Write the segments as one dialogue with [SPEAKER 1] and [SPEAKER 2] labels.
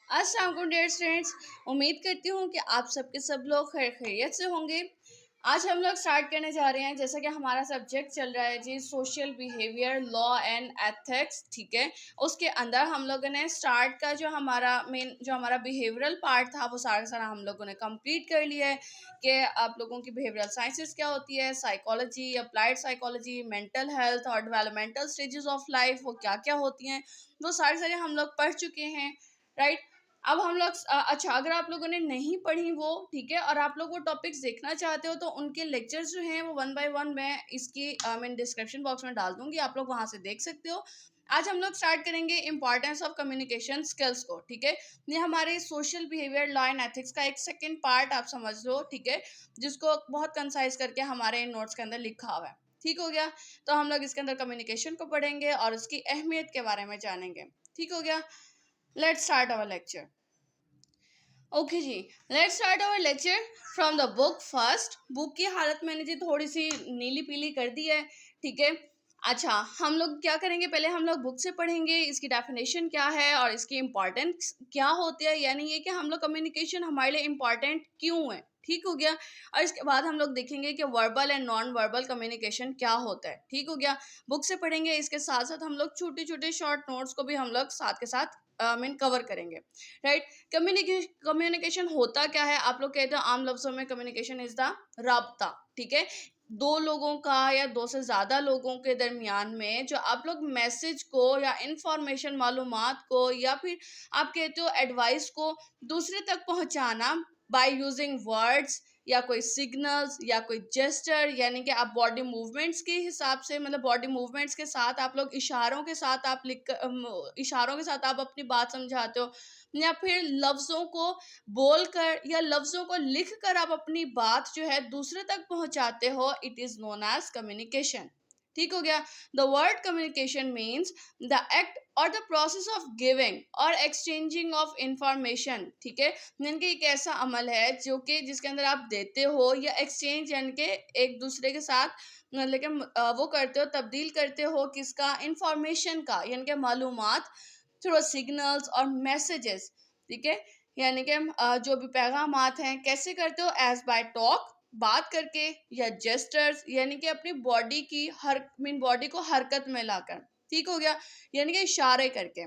[SPEAKER 1] अस्सलाम वालेकुम dear students. उम्मीद करती हूँ कि आप सबके सब लोग खैरियत से होंगे। आज हम लोग स्टार्ट करने जा रहे हैं, जैसा कि हमारा सब्जेक्ट चल रहा है जी social behaviour law and ethics. ठीक है, उसके अंदर हम लोगों ने स्टार्ट का जो हमारा बिहेवियरल पार्ट था वो सारा हम लोगों ने कंप्लीट कर लिया है कि आप लोगों की बिहेवियरल साइंसेस क्या होती है, psychology, applied psychology, mental health और डेवलपमेंटल स्टेजेस ऑफ लाइफ वो क्या क्या होती हैं, वो सारे हम लोग पढ़ चुके हैं। राइट, अब हम लोग अच्छा, अगर आप लोगों ने नहीं पढ़ी वो, ठीक है, और आप लोग वो टॉपिक्स देखना चाहते हो तो उनके लेक्चर्स जो हैं वो 1 बाय 1 मैं इसकी मैं डिस्क्रिप्शन बॉक्स में डाल दूंगी, आप लोग वहां से देख सकते हो। आज हम लोग स्टार्ट करेंगे इंपॉर्टेंस ऑफ कम्युनिकेशन स्किल्स को। ठीक है, ये हमारे social behaviour law and ethics का एक सेकेंड पार्ट आप समझ लो। ठीक है, जिसको बहुत कंसाइज करके हमारे इन नोट्स के अंदर लिखा हुआ है। ठीक हो गया, तो हम लोग इसके अंदर कम्युनिकेशन को पढ़ेंगे और उसकी अहमियत के बारे में जानेंगे। ठीक हो गया, let's start our lecture. Okay जी, let's start our lecture from the book first. Book की हालत मैंने जी थोड़ी सी नीली पीली कर दी है। ठीक है, अच्छा, हम लोग क्या करेंगे, पहले हम लोग बुक से पढ़ेंगे इसकी डेफिनेशन क्या है और इसकी इम्पॉर्टेंस क्या होती है, यानी ये कि हम लोग कम्युनिकेशन हमारे लिए इम्पॉर्टेंट क्यों है। ठीक हो गया, और इसके बाद हम लोग देखेंगे कि verbal and non verbal communication क्या होता है। ठीक हो गया, बुक से पढ़ेंगे, इसके साथ साथ हम लोग छोटे छोटे शॉर्ट नोट्स को भी हम लोग साथ के साथ मीन कवर करेंगे। राइट, कम्युनिकेशन होता क्या है, आप लोग कहते हो आम लफ्जों में कम्युनिकेशन इज द राब्ता। ठीक है, दो लोगों का या दो से ज़्यादा लोगों के दरमियान में जो आप लोग मैसेज को या इंफॉर्मेशन मालूमात को या फिर आप कहते हो एडवाइस को दूसरे तक पहुंचाना बाय यूजिंग वर्ड्स या कोई सिग्नल्स या कोई जेस्चर, यानी कि आप बॉडी मूवमेंट्स के हिसाब से, मतलब बॉडी मूवमेंट्स के साथ आप लोग इशारों के साथ आप इशारों के साथ आप अपनी बात समझाते हो, या फिर लफ्ज़ों को बोलकर या लफ्ज़ों को लिख कर आप अपनी बात जो है दूसरे तक पहुंचाते हो, it is known as communication. ठीक हो गया, the word communication means the act or the process of giving or exchanging of information. ठीक है, यानी कि एक ऐसा अमल है जो कि जिसके अंदर आप देते हो या एक्सचेंज, यानी कि एक दूसरे के साथ मतलब कि वो करते हो, तब्दील करते हो किसका, इंफॉर्मेशन का, यानी कि मालूमात थ्रू सिग्नल्स और मैसेजेस। ठीक है, यानी कि जो भी पैगामात हैं कैसे करते हो, एज बाय टॉक, बात करके, या जेस्टर्स, यानी कि अपनी बॉडी की हर बॉडी को हरकत में लाकर। ठीक हो गया, यानी कि इशारे करके,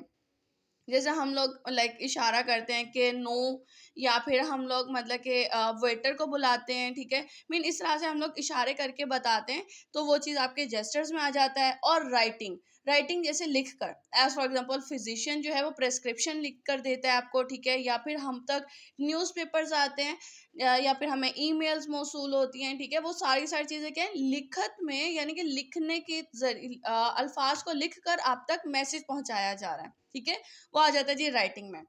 [SPEAKER 1] जैसे हम लोग लाइक इशारा करते हैं कि नो, या फिर हम लोग मतलब कि वेटर को बुलाते हैं। ठीक है, इस तरह से हम लोग इशारे करके बताते हैं, तो वो चीज़ आपके जेस्टर्स में आ जाता है। और राइटिंग, राइटिंग जैसे लिख कर, एज फॉर एग्जांपल फिजिशियन जो है वो प्रेस्क्रिप्शन लिख कर देता है आपको। ठीक है, या फिर हम तक न्यूज़पेपर्स आते हैं, या फिर हमें ईमेल्स मौसूल होती हैं। ठीक है, वो सारी चीज़ें क्या है, लिखत में, यानी कि लिखने के अल्फाज को लिख कर आप तक मैसेज पहुंचाया जा रहा है। ठीक है, वो आ जाता है जी राइटिंग में।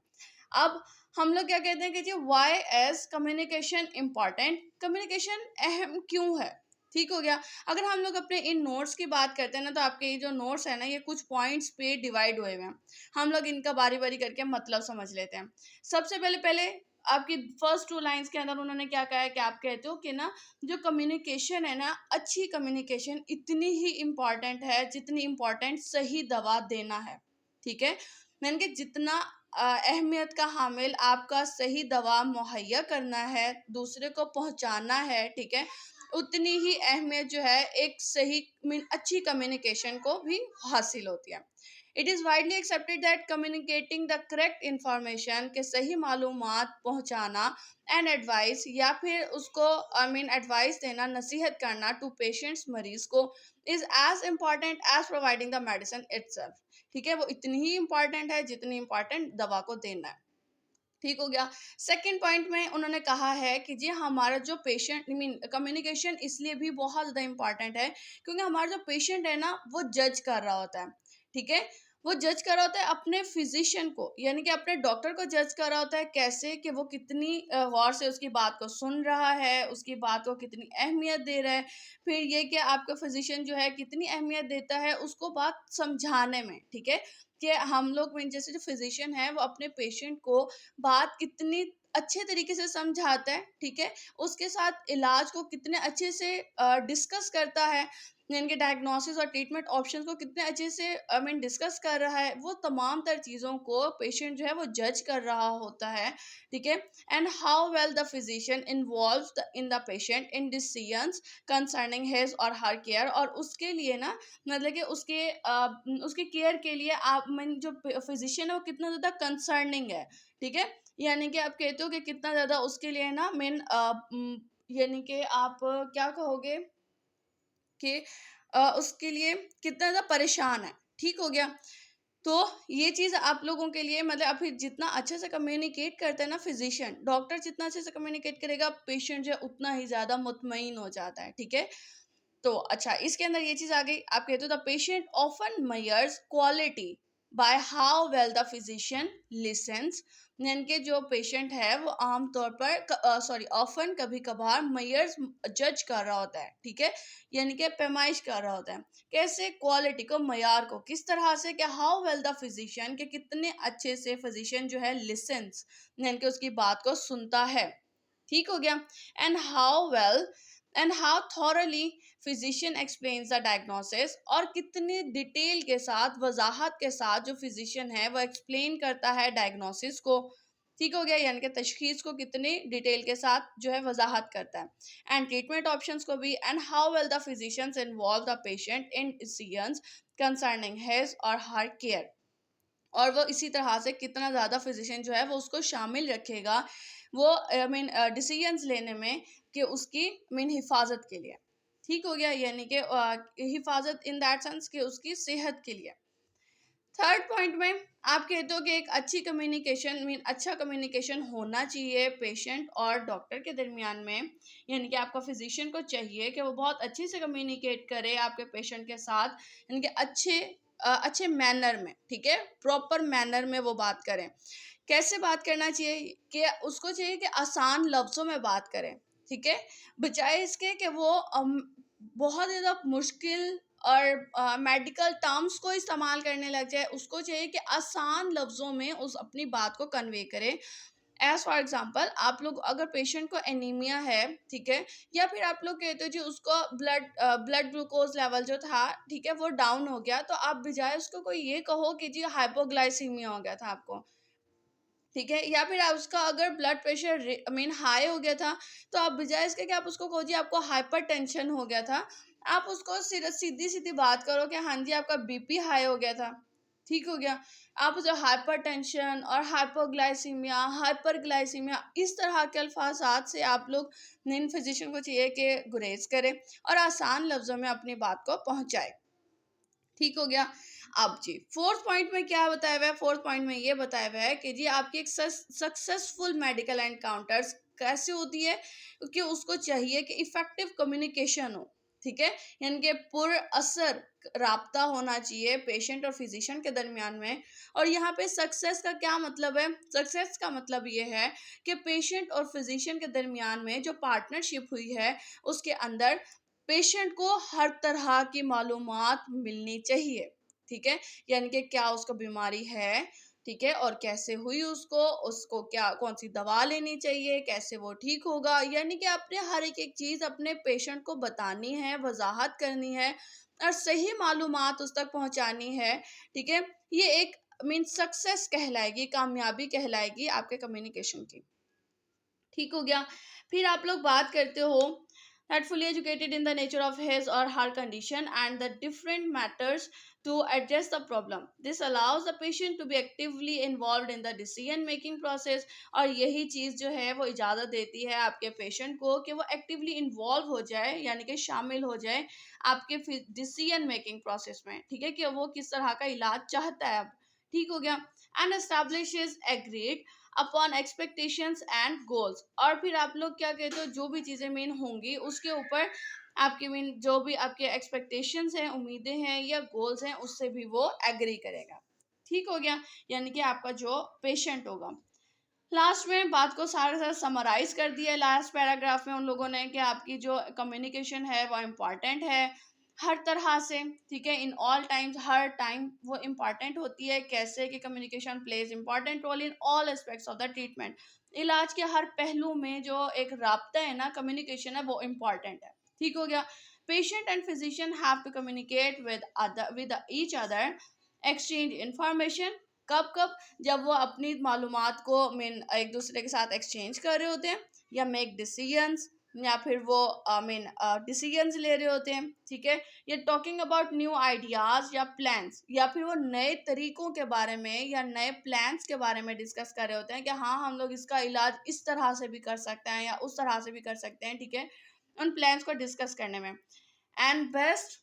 [SPEAKER 1] अब हम लोग क्या कहते हैं कि जी why as communication important, communication अहम क्यों है। ठीक हो गया, अगर हम लोग अपने इन नोट्स की बात करते हैं ना, तो आपके ये जो नोट्स है ना, ये कुछ पॉइंट्स पे डिवाइड हुए हुए हैं। हम लोग इनका बारी बारी करके मतलब समझ लेते हैं। सबसे पहले पहले आपकी फर्स्ट 2 लाइंस के अंदर उन्होंने क्या कहा है कि आप कहते हो कि ना, जो कम्युनिकेशन है ना, अच्छी कम्युनिकेशन इतनी ही इम्पॉर्टेंट है जितनी इम्पॉर्टेंट सही दवा देना है। ठीक है, यानी कि जितना अहमियत का हामिल आपका सही दवा मुहैया करना है, दूसरे को पहुंचाना है। ठीक है, उतनी ही अहमियत जो है एक सही अच्छी कम्युनिकेशन को भी हासिल होती है। It is widely accepted that communicating the correct information, के सही मालूमात पहुंचाना, एंड एडवाइस, या फिर उसको एडवाइस देना, नसीहत करना टू पेशेंट्स, मरीज को, is as important as providing the medicine itself. ठीक है, वो इतनी ही इम्पॉर्टेंट है जितनी इम्पॉर्टेंट दवा को देना है। ठीक हो गया, सेकंड पॉइंट में उन्होंने कहा है कि जी हमारा जो पेशेंट कम्युनिकेशन इसलिए भी बहुत ज़्यादा इम्पॉर्टेंट है क्योंकि हमारा जो पेशेंट है ना, वो जज कर रहा होता है। ठीक है, वो जज कर रहा होता है अपने फिजिशियन को, यानी कि अपने डॉक्टर को जज कर रहा होता है, कैसे कि वो कितनी गौर से उसकी बात को सुन रहा है, उसकी बात को कितनी अहमियत दे रहा है। फिर ये कि आपका फिजिशियन जो है कितनी अहमियत देता है उसको बात समझाने में। ठीक है, कि हम लोग जैसे जो फिजिशियन है वो अपने पेशेंट को बात कितनी अच्छे तरीके से समझाता है। ठीक है, उसके साथ इलाज को कितने अच्छे से डिस्कस करता है, इनके डायग्नोसिस और ट्रीटमेंट ऑप्शंस को कितने अच्छे से डिस्कस कर रहा है, वो तमाम तर चीज़ों को पेशेंट जो है वो जज कर रहा होता है, ठीक है। And how well the physician involve in the patient in decisions concerning his और हर केयर, और उसके लिए ना मतलब कि उसके केयर के लिए आप मीन जो फिजिशियन है वो कितना ज़्यादा कंसर्निंग है, ठीक है। यानी कि आप कहते हो कि कितना ज़्यादा उसके लिए ना यानी कि आप क्या कहोगे कि उसके लिए कितना ज़्यादा परेशान है, ठीक हो गया। तो ये चीज़ आप लोगों के लिए मतलब आप जितना अच्छे से कम्युनिकेट करते हैं ना फिजिशियन, डॉक्टर जितना अच्छे से कम्युनिकेट करेगा, पेशेंट जो है उतना ही ज़्यादा मुतमईन हो जाता है, ठीक है। तो अच्छा, इसके अंदर ये चीज़ आ गई, आप कहते हो the patient often measures quality by how well the physician listens, यानी कि जो पेशेंट है वो आमतौर पर ऑफन कभी कभार मेयर्स जज कर रहा होता है, ठीक है। यानी कि पैमाइश कर रहा होता है, कैसे क्वालिटी को, मयार को, किस तरह से, कि हाउ वेल द फिजिशियन, के कितने अच्छे से फिजिशियन जो है लिसन्स, यानी कि उसकी बात को सुनता है, ठीक हो गया। And how well and how thoroughly physician explains the diagnosis, और कितनी डिटेल के साथ, वजाहत के साथ जो फिजिशियन है वो एक्सप्लेन करता है डायग्नोसिस को, ठीक हो गया, यानी कि तशखीस को कितनी डिटेल के साथ जो है वजाहत करता है। एंड ट्रीटमेंट ऑप्शंस को भी, and how well the physicians involve the patient in decisions concerning his और हर केयर, और वो इसी तरह से कितना ज़्यादा फिजिशियन जो है वो उसको शामिल रखेगा वो डिसीजंस लेने में, कि उसकी हिफाजत के लिए, ठीक हो गया, यानी कि हिफाजत इन दैट सेंस कि उसकी सेहत के लिए। थर्ड पॉइंट में आप कहते हो कि एक अच्छी कम्युनिकेशन अच्छा कम्युनिकेशन होना चाहिए पेशेंट और डॉक्टर के दरमियान में, यानी कि आपका फिजिशियन को चाहिए कि वो बहुत अच्छे से कम्युनिकेट करे आपके पेशेंट के साथ, यानी कि अच्छे मैनर में, ठीक है, प्रॉपर मैनर में वो बात करें। कैसे बात करना चाहिए, कि उसको चाहिए कि आसान लफ्ज़ों में बात करें, ठीक है, बजाय इसके कि वो बहुत ज़्यादा मुश्किल और मेडिकल टर्म्स को इस्तेमाल करने लग जाए। उसको चाहिए कि आसान लफ्ज़ों में उस अपनी बात को कन्वे करे। एज़ फॉर एग्ज़ाम्पल, आप लोग अगर पेशेंट को एनीमिया है, ठीक है, या फिर आप लोग कहते हो जी उसको ब्लड ग्लूकोज़ लेवल जो था, ठीक है, वो डाउन हो गया, तो आप बजाय उसको कोई ये कहो कि जी हाइपोग्लाइसीमिया हो गया था आपको, ठीक है, या फिर आप उसका अगर ब्लड प्रेशर हाई हो गया था, तो आप बजाय इसके कि आप उसको कहो जी आपको हाइपरटेंशन हो गया था, आप उसको सीधी सीधी बात करो कि हाँ जी आपका बीपी हाई हो गया था, ठीक हो गया। आप जो हाइपरटेंशन और हाइपोग्लाइसीमिया, हाइपरग्लाइसीमिया, इस तरह के अल्फाजात से आप लोग इन फिजिशियन को चाहिए कि गुरेज करें और आसान लफ्ज़ों में अपनी बात को पहुंचाए, ठीक हो गया। अब जी फोर्थ पॉइंट में क्या बताया हुआ है, फोर्थ पॉइंट में ये बताया हुआ है कि जी आपकी एक सक्सेसफुल मेडिकल एनकाउंटर्स कैसे होती है, क्योंकि उसको चाहिए कि इफेक्टिव कम्युनिकेशन हो, ठीक है, यानी कि पुरअसर राब्ता होना चाहिए पेशेंट और फिजिशियन के दरमियान में। और यहाँ पे सक्सेस का क्या मतलब है, सक्सेस का मतलब ये है कि पेशेंट और फिजिशियन के दरमियान में जो पार्टनरशिप हुई है उसके अंदर पेशेंट को हर तरह की मालूमात मिलनी चाहिए, ठीक है, यानी कि क्या उसको बीमारी है, ठीक है, और कैसे हुई उसको क्या कौन सी दवा लेनी चाहिए, कैसे वो ठीक होगा, यानी कि आपने हर एक चीज़ अपने पेशेंट को बतानी है, वजाहत करनी है और सही मालूमात उस तक पहुंचानी है, ठीक है। ये एक सक्सेस कहलाएगी, कामयाबी कहलाएगी आपके कम्युनिकेशन की, ठीक हो गया। फिर आप लोग बात करते हो that fully educated in the nature of his or her condition and the different matters to address the problem. This allows the patient to be actively involved in the decision making process, और यही चीज़ जो है वो इजाज़त देती है आपके patient को कि वो एक्टिवली इन्वॉल्व हो जाए, यानी कि शामिल हो जाए आपके डिसीजन मेकिंग प्रोसेस में, ठीक है, कि वो किस तरह का इलाज चाहता है अब, ठीक हो गया। And establishes agreed upon expectations and goals, और फिर आप लोग क्या कहते हो जो भी चीज़ें मेन होंगी उसके ऊपर आपकी जो भी आपके एक्सपेक्टेशंस हैं, उम्मीदें हैं या गोल्स हैं, उससे भी वो एग्री करेगा, ठीक हो गया, यानी कि आपका जो पेशेंट होगा। लास्ट में बात को सारा सारा समराइज कर दिया लास्ट पैराग्राफ में उन लोगों ने कि आपकी जो कम्युनिकेशन है वो इम्पॉर्टेंट है हर तरह से, ठीक है, इन ऑल टाइम्स, हर टाइम वो इम्पॉर्टेंट होती है, कैसे कि communication plays important role in all aspects of the treatment. इलाज के हर पहलू में जो एक राब्ता है ना, कम्युनिकेशन है, वो इम्पॉर्टेंट है, ठीक हो गया। Patient and physician have to communicate with each other, exchange information. कब कब? जब वो अपनी मालूमात को मीन एक दूसरे के साथ एक्सचेंज कर रहे होते हैं, या मेक डिसीजंस, या फिर वो मीन डिसीजंस ले रहे होते हैं, ठीक है, या टॉकिंग अबाउट न्यू आइडियाज या प्लान्स, या फिर वो नए तरीकों के बारे में या नए प्लान्स के बारे में डिस्कस कर रहे होते हैं कि हाँ हम लोग इसका इलाज इस तरह से भी कर सकते हैं या उस तरह से भी कर सकते हैं, ठीक है, उन प्लान्स को डिस्कस करने में. And best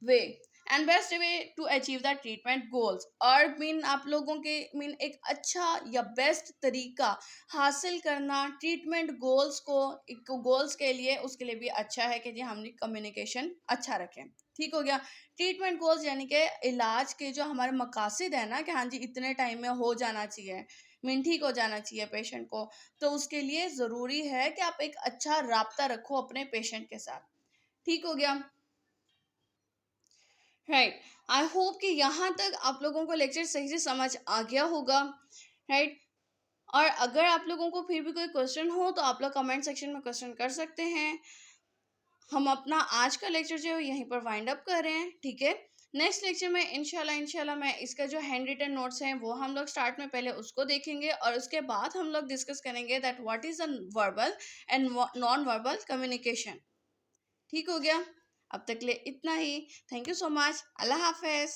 [SPEAKER 1] way best way to achieve the treatment goals, और मीन आप लोगों के मीन एक अच्छा या बेस्ट तरीका हासिल करना ट्रीटमेंट गोल्स को, गोल्स के लिए, उसके लिए भी अच्छा है कि जी हम कम्युनिकेशन अच्छा रखें. ठीक हो गया. ट्रीटमेंट गोल्स यानी कि इलाज के जो हमारे मकासद है ना, कि हाँ जी इतने टाइम में हो जाना चाहिए, मीन ठीक हो जाना चाहिए पेशेंट को, तो उसके लिए ज़रूरी है कि आप एक अच्छा राब्ता रखो अपने पेशेंट के साथ. ठीक हो गया. राइट. आई होप कि यहाँ तक आप लोगों को लेक्चर सही से समझ आ गया होगा. राइट. और अगर आप लोगों को फिर भी कोई क्वेश्चन हो तो आप लोग कमेंट सेक्शन में क्वेश्चन कर सकते हैं. हम अपना आज का लेक्चर जो है यहीं पर वाइंड अप कर रहे हैं, ठीक है. नेक्स्ट लेक्चर में इंशाल्लाह मैं इसका जो हैंड रिटन नोट्स हैं वो हम लोग स्टार्ट में पहले उसको देखेंगे, और उसके बाद हम लोग डिस्कस करेंगे that what is a verbal and non verbal communication. ठीक हो गया. अब तक के लिए इतना ही. Thank you so much. अल्लाह हाफिज.